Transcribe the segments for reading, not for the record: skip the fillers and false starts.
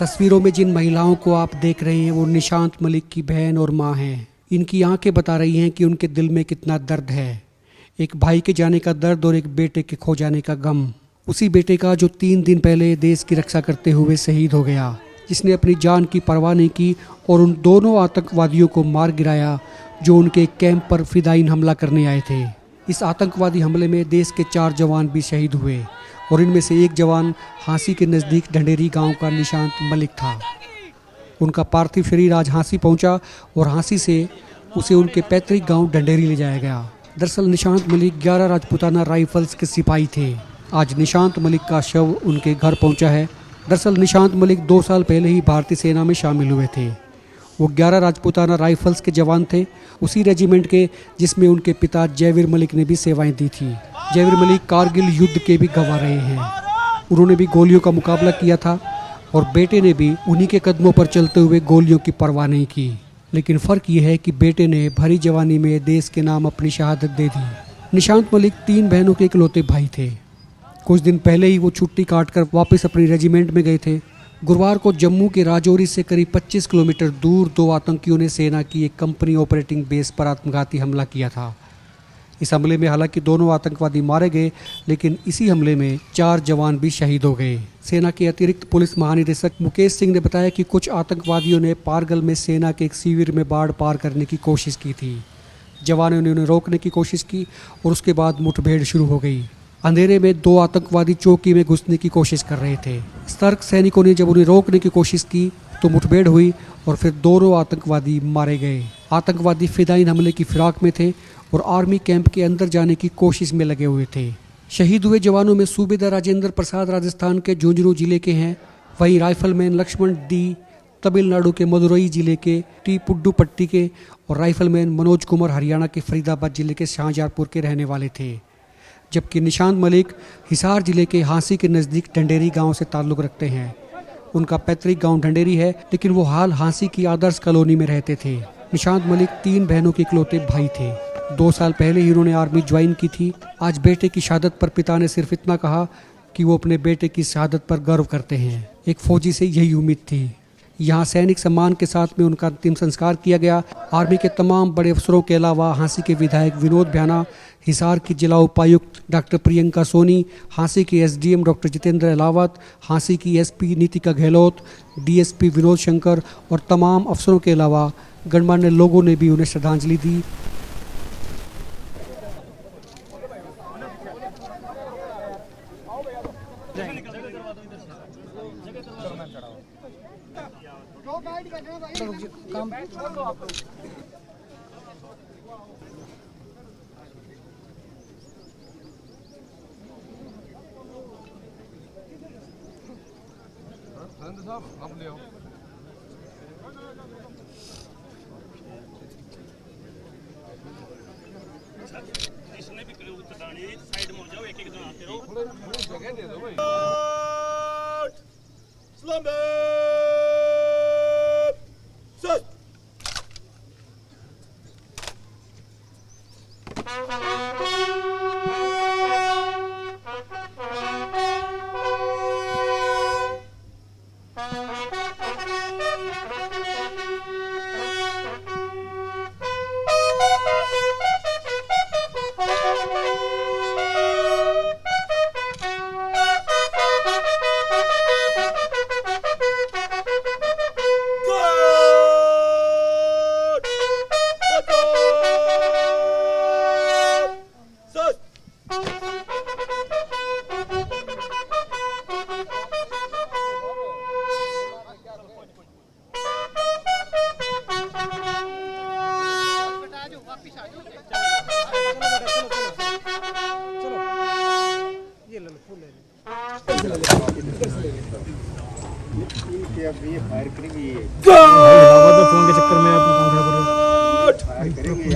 तस्वीरों में जिन महिलाओं को आप देख रहे हैं वो निशांत मलिक की बहन और मां हैं। इनकी आंखें बता रही हैं कि उनके दिल में कितना दर्द है। एक भाई के जाने का दर्द और एक बेटे के खो जाने का गम। उसी बेटे का जो 3 दिन पहले देश की रक्षा करते हुए शहीद हो गया, जिसने अपनी जान की परवाह नहीं की और उन दोनों आतंकवादियों को मार गिराया जो उनके कैंप पर फिदायीन हमला करने आए थे। इस आतंकवादी हमले में देश के 4 जवान भी शहीद हुए और इनमें से एक जवान हांसी के नज़दीक ढंडेरी गांव का निशांत मलिक था। उनका पार्थिव शरीर आज हांसी पहुंचा और हांसी से उसे उनके पैतृक गांव ढंडेरी ले जाया गया। दरअसल निशांत मलिक 11 राजपूताना राइफल्स के सिपाही थे। आज निशांत मलिक का शव उनके घर पहुंचा है। दरअसल निशांत मलिक 2 साल पहले ही भारतीय सेना में शामिल हुए थे। वो 11 राजपूताना राइफल्स के जवान थे, उसी रेजिमेंट के जिसमें उनके पिता जयवीर मलिक ने भी सेवाएं दी थी। जयवीर मलिक कारगिल युद्ध के भी गवाह रहे हैं। उन्होंने भी गोलियों का मुकाबला किया था और बेटे ने भी उन्हीं के कदमों पर चलते हुए गोलियों की परवाह नहीं की। लेकिन फ़र्क ये है कि बेटे ने भरी जवानी में देश के नाम अपनी शहादत दे दी। निशांत मलिक 3 बहनों के इकलौते भाई थे। कुछ दिन पहले ही वो छुट्टी काटकर वापस अपनी रेजिमेंट में गए थे। गुरुवार को जम्मू के राजौरी से करीब 25 किलोमीटर दूर 2 आतंकियों ने सेना की एक कंपनी ऑपरेटिंग बेस पर आत्मघाती हमला किया था। इस हमले में हालांकि दोनों आतंकवादी मारे गए, लेकिन इसी हमले में 4 जवान भी शहीद हो गए। सेना के अतिरिक्त पुलिस महानिदेशक मुकेश सिंह ने बताया कि कुछ आतंकवादियों ने पारगल में सेना के एक शिविर में बाढ़ पार करने की कोशिश की थी। जवानों ने उन्हें रोकने की कोशिश की और उसके बाद मुठभेड़ शुरू हो गई। अंधेरे में 2 आतंकवादी चौकी में घुसने की कोशिश कर रहे थे। सतर्क सैनिकों ने जब उन्हें रोकने की कोशिश की तो मुठभेड़ हुई और फिर दोनों आतंकवादी मारे गए। आतंकवादी फिदायीन हमले की फिराक में थे और आर्मी कैंप के अंदर जाने की कोशिश में लगे हुए थे। शहीद हुए जवानों में सूबेदार राजेंद्र प्रसाद राजस्थान के झुंझुनू जिले के हैं। वहीं राइफलमैन लक्ष्मण डी तमिलनाडु के मदुरई जिले के टी पुड्डुपट्टी के और राइफलमैन मनोज कुमार हरियाणा के फरीदाबाद जिले के शाहजहाँपुर के रहने वाले थे। जबकि निशांत मलिक हिसार जिले के हांसी के नज़दीक ढंडेरी गांव से ताल्लुक़ रखते हैं। उनका पैतृक गांव ढंडेरी है, लेकिन वो हाल हांसी की आदर्श कॉलोनी में रहते थे। निशांत मलिक 3 बहनों के इकलौते भाई थे। 2 साल पहले ही उन्होंने आर्मी ज्वाइन की थी। आज बेटे की शहादत पर पिता ने सिर्फ इतना कहा कि वो अपने बेटे की शहादत पर गर्व करते हैं। एक फौजी से यही उम्मीद थी। यहाँ सैनिक सम्मान के साथ में उनका अंतिम संस्कार किया गया। आर्मी के तमाम बड़े अफसरों के अलावा हांसी के विधायक विनोद भ्याना, हिसार की जिला उपायुक्त डॉक्टर प्रियंका सोनी, हांसी के एसडीएम डॉक्टर जितेंद्र अलावत, हांसी की एसपी नीतिका गहलोत, डीएसपी विनोद शंकर और तमाम अफसरों के अलावा गणमान्य लोगों ने भी उन्हें श्रद्धांजलि दी। आप ले आओ। इसने भी साइड में हो जाओ, एक जन आते रहो, थोड़ी जगह दे दो भाई। फायर करेंगे फोन के चक्कर में आप काम खराब कर रहे हो।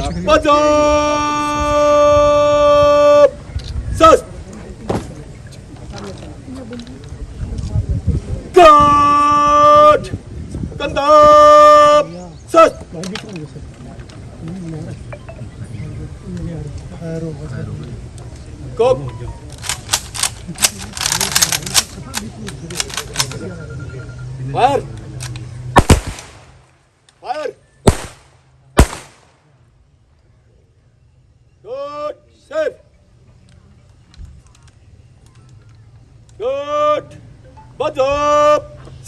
फायर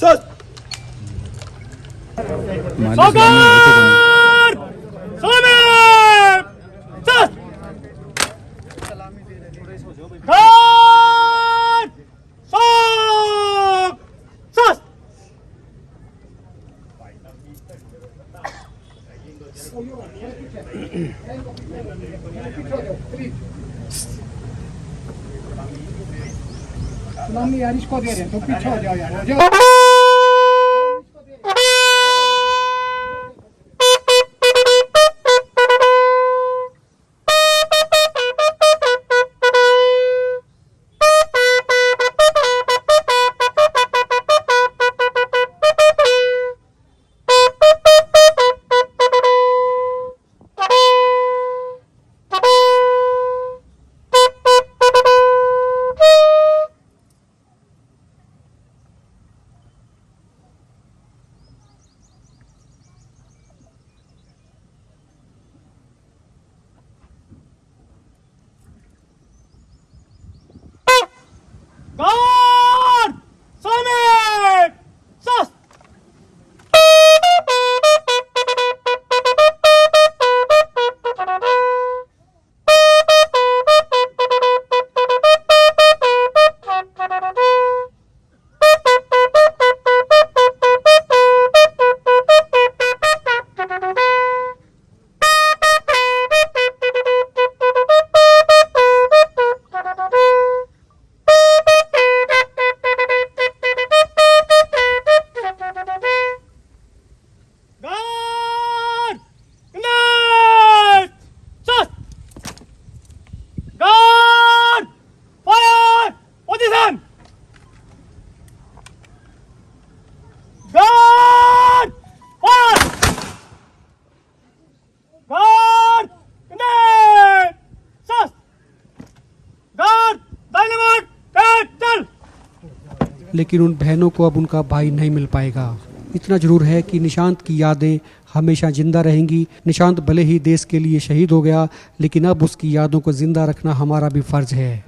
सत सागर सलामी सत गार्ड सॉक सत सलामी यार इसको दे रहे हैं तो पीछे हो जाओ यार हो जाओ गार्ड सलामी सत गार्ड नेट सत guard fire position guard fire guard net सत गार्ड डायनामाइट चल। लेकिन उन बहनों को अब उनका भाई नहीं मिल पाएगा। इतना जरूर है कि निशांत की यादें हमेशा जिंदा रहेंगी। निशांत भले ही देश के लिए शहीद हो गया, लेकिन अब उसकी यादों को जिंदा रखना हमारा भी फर्ज है।